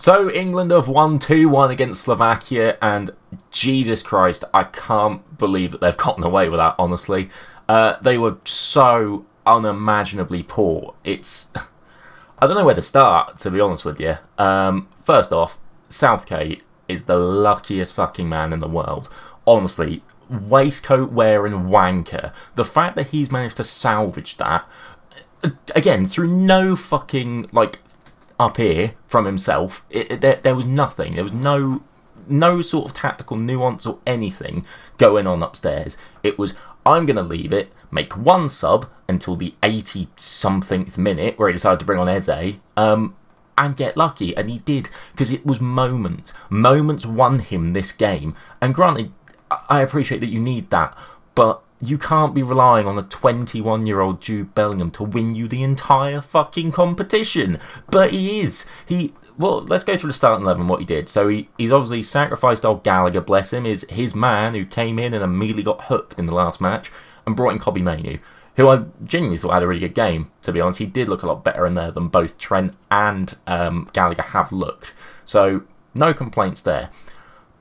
So England have won 2-1 against Slovakia, and Jesus Christ, I can't believe that they've gotten away with that, honestly. They were so unimaginably poor. I don't know where to start, to be honest with you. First off, Southgate is the luckiest fucking man in the world. Honestly, waistcoat wearing wanker. The fact that he's managed to salvage that, again, through no fucking, up here from himself, there was nothing. There was no sort of tactical nuance or anything going on upstairs. It was, I'm going to leave it, make one sub until the 80-something minute where he decided to bring on Eze, and get lucky. And he did, because it was moments. Moments won him this game. And granted, I appreciate that you need that, but you can't be relying on a 21-year-old Jude Bellingham to win you the entire fucking competition. But he is. Well, let's go through the starting 11, what he did. So he's obviously sacrificed old Gallagher, bless him, is his man who came in and immediately got hooked in the last match, and brought in Kobbie Mainoo, who I genuinely thought had a really good game, to be honest. He did look a lot better in there than both Trent and Gallagher have looked. So, no complaints there.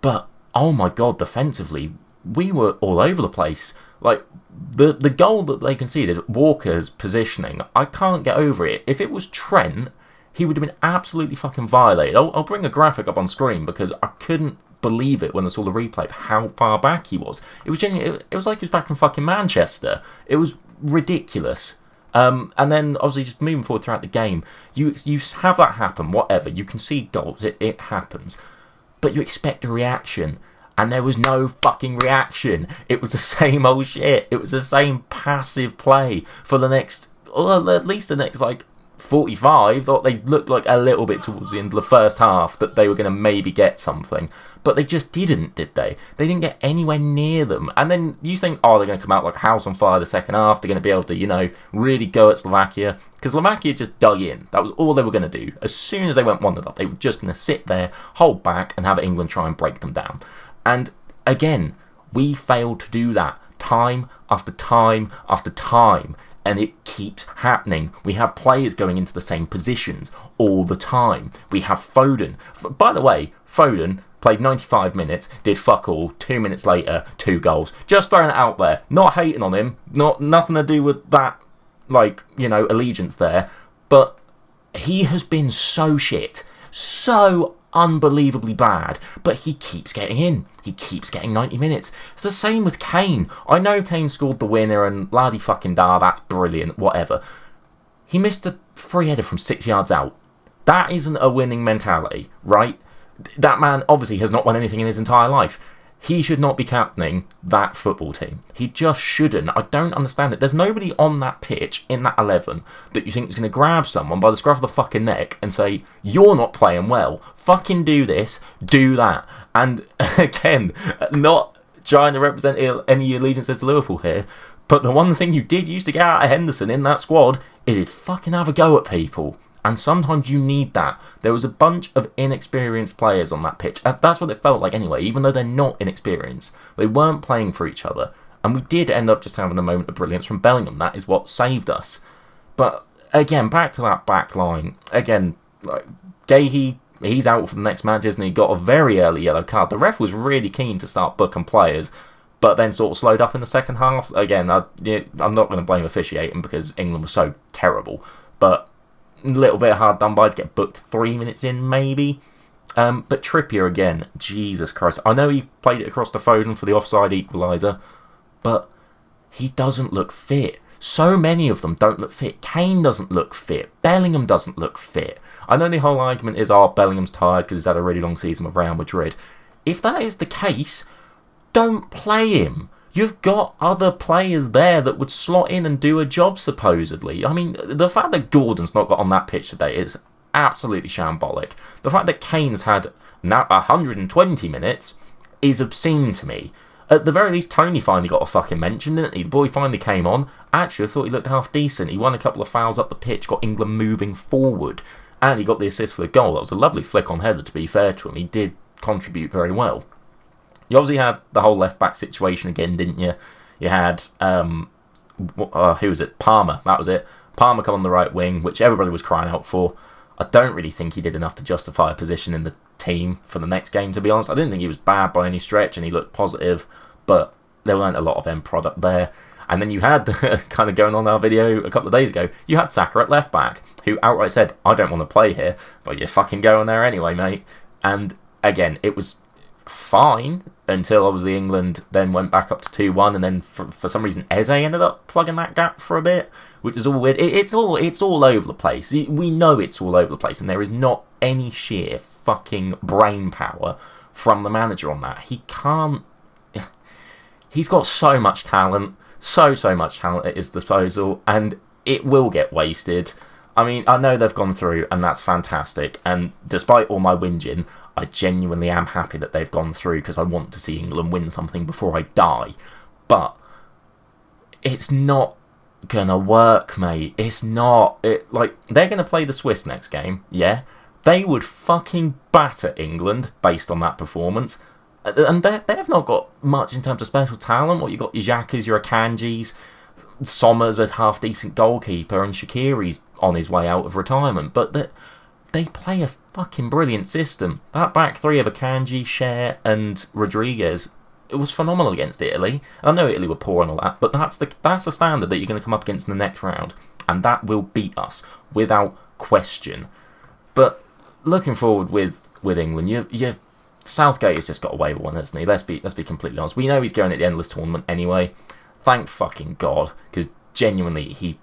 But, oh my god, defensively, we were all over the place. The goal that they conceded, Walker's positioning, I can't get over it. If it was Trent, he would have been absolutely fucking violated. I'll bring a graphic up on screen because I couldn't believe it when I saw the replay of how far back he was. It was genuinely, it was like he was back in fucking Manchester. It was ridiculous. And then obviously just moving forward throughout the game, you have that happen, whatever. You concede goals, it happens. But you expect a reaction. And there was no fucking reaction. It was the same old shit. It was the same passive play for the next, well, at least the next 45. Thought they looked like a little bit towards the end of the first half that they were going to maybe get something. But they just didn't, did they? They didn't get anywhere near them. And then you think, oh, they're going to come out like a house on fire the second half. They're going to be able to, really go at Slovakia. Because Slovakia just dug in. That was all they were going to do. As soon as they went 1-0 up, they were just going to sit there, hold back, and have England try and break them down. And again, we failed to do that time after time after time. And it keeps happening. We have players going into the same positions all the time. We have Foden. By the way, Foden played 95 minutes, did fuck all, 2 minutes later, 2 goals. Just throwing it out there. Not hating on him. Nothing to do with that, allegiance there. But he has been so shit. So unbelievably bad. But he keeps getting in. He keeps getting 90 minutes. It's the same with Kane. I know Kane scored the winner and la di fucking da, that's brilliant, whatever. He missed a free header from 6 yards out. That isn't a winning mentality, right? That man obviously has not won anything in his entire life. He should not be captaining that football team. He just shouldn't. I don't understand it. There's nobody on that pitch, in that 11, that you think is going to grab someone by the scruff of the fucking neck and say, you're not playing well. Fucking do this, do that. And again, not trying to represent any allegiances to Liverpool here, but the one thing you did used to get out of Henderson in that squad is he'd fucking have a go at people. And sometimes you need that. There was a bunch of inexperienced players on that pitch. That's what it felt like anyway, even though they're not inexperienced. They weren't playing for each other. And we did end up just having a moment of brilliance from Bellingham. That is what saved us. But again, back to that back line. Again, Gahey, he's out for the next match, isn't he? Got a very early yellow card. The ref was really keen to start booking players, but then sort of slowed up in the second half. Again, I'm not going to blame officiating because England was so terrible. But a little bit hard done by to get booked 3 minutes in, maybe. But Trippier again, Jesus Christ. I know he played it across to Foden for the offside equaliser, but he doesn't look fit. So many of them don't look fit. Kane doesn't look fit. Bellingham doesn't look fit. I know the whole argument is, Bellingham's tired because he's had a really long season with Real Madrid. If that is the case, don't play him. You've got other players there that would slot in and do a job, supposedly. I mean, the fact that Gordon's not got on that pitch today is absolutely shambolic. The fact that Kane's had now 120 minutes is obscene to me. At the very least, Tony finally got a fucking mention, didn't he? The boy finally came on. Actually, I thought he looked half decent. He won a couple of fouls up the pitch, got England moving forward, and he got the assist for the goal. That was a lovely flick on header, to be fair to him. He did contribute very well. You obviously had the whole left-back situation again, didn't you? You had, who was it? Palmer, that was it. Palmer come on the right wing, which everybody was crying out for. I don't really think he did enough to justify a position in the team for the next game, to be honest. I didn't think he was bad by any stretch, and he looked positive, but there weren't a lot of end product there. And then you had, kind of going on our video a couple of days ago, you had Saka at left back, who outright said, I don't want to play here, but you're fucking going there anyway, mate. And again, it was fine until obviously England then went back up to 2-1, and then for some reason Eze ended up plugging that gap for a bit, which is all weird. It's all over the place. We know it's all over the place, and there is not any sheer fucking brain power from the manager on that. He can't. He's got so much talent, so much talent at his disposal, and it will get wasted. I mean, I know they've gone through, and that's fantastic. And despite all my whinging, I genuinely am happy that they've gone through, because I want to see England win something before I die. But it's not gonna work, mate. It's not. Like, they're gonna play the Swiss next game, yeah? They would fucking batter England based on that performance. And they've not got much in terms of special talent. What you got, your Xhakas, your Akanjis, Sommer's a half-decent goalkeeper, and Shaqiri's on his way out of retirement. But they play a fucking brilliant system. That back three of Akanji, Cher, and Rodriguez, it was phenomenal against Italy. I know Italy were poor and all that, but that's the standard that you're going to come up against in the next round, and that will beat us without question. But looking forward with England, you've Southgate has just got away with one, hasn't he? Let's be completely honest. We know he's going at the end of this tournament anyway. Thank fucking God, because genuinely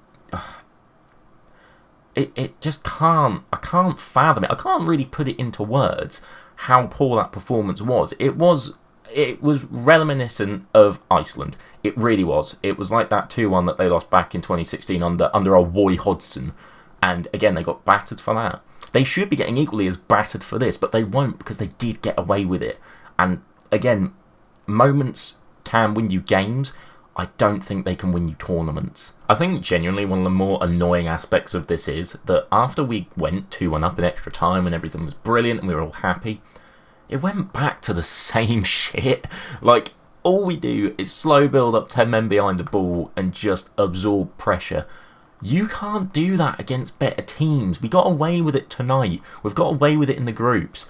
it just can't. I can't fathom it. I can't really put it into words how poor that performance was. It was reminiscent of Iceland. It really was. It was like that 2-1 that they lost back in 2016 under a Roy Hodgson, and again they got battered for that. They should be getting equally as battered for this, but they won't, because they did get away with it. And again, moments can win you games. I don't think they can win you tournaments. I think genuinely one of the more annoying aspects of this is that after we went 2-1 up in extra time and everything was brilliant and we were all happy, it went back to the same shit. Like, all we do is slow build up 10 men behind the ball and just absorb pressure. You can't do that against better teams. We got away with it tonight. We've got away with it in the groups.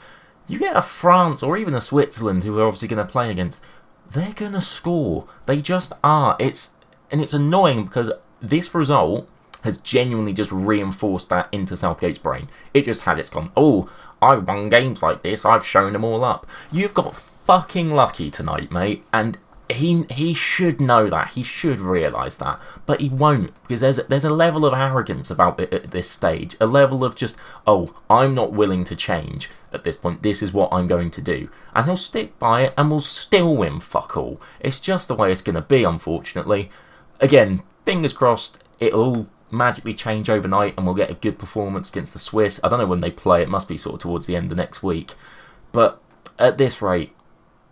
You get a France or even a Switzerland, who we're obviously going to play against, they're going to score. They just are. It's annoying, because this result has genuinely just reinforced that into Southgate's brain. It just has. It's gone, oh, I've won games like this. I've shown them all up. You've got fucking lucky tonight, mate. And he should know that. He should realise that. But he won't, because there's a level of arrogance about it at this stage. A level of just, oh, I'm not willing to change at this point. This is what I'm going to do. And he'll stick by it and we'll still win fuck all. It's just the way it's going to be, unfortunately. Again, fingers crossed, it'll all magically change overnight and we'll get a good performance against the Swiss. I don't know when they play. It must be sort of towards the end of next week. But at this rate,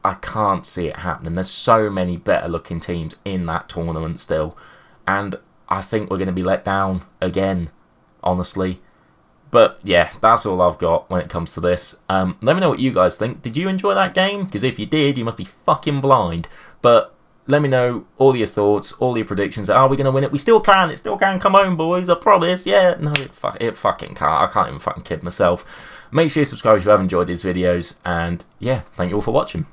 I can't see it happening. There's so many better looking teams in that tournament still, and I think we're going to be let down again, honestly. But yeah, that's all I've got when it comes to this. Let me know what you guys think. Did you enjoy that game? Because if you did, you must be fucking blind. But let me know all your thoughts, all your predictions. Are we going to win it? We still can. It still can. Come home, boys. I promise. Yeah. No, it fucking can't. I can't even fucking kid myself. Make sure you subscribe if you have enjoyed these videos. And yeah, thank you all for watching.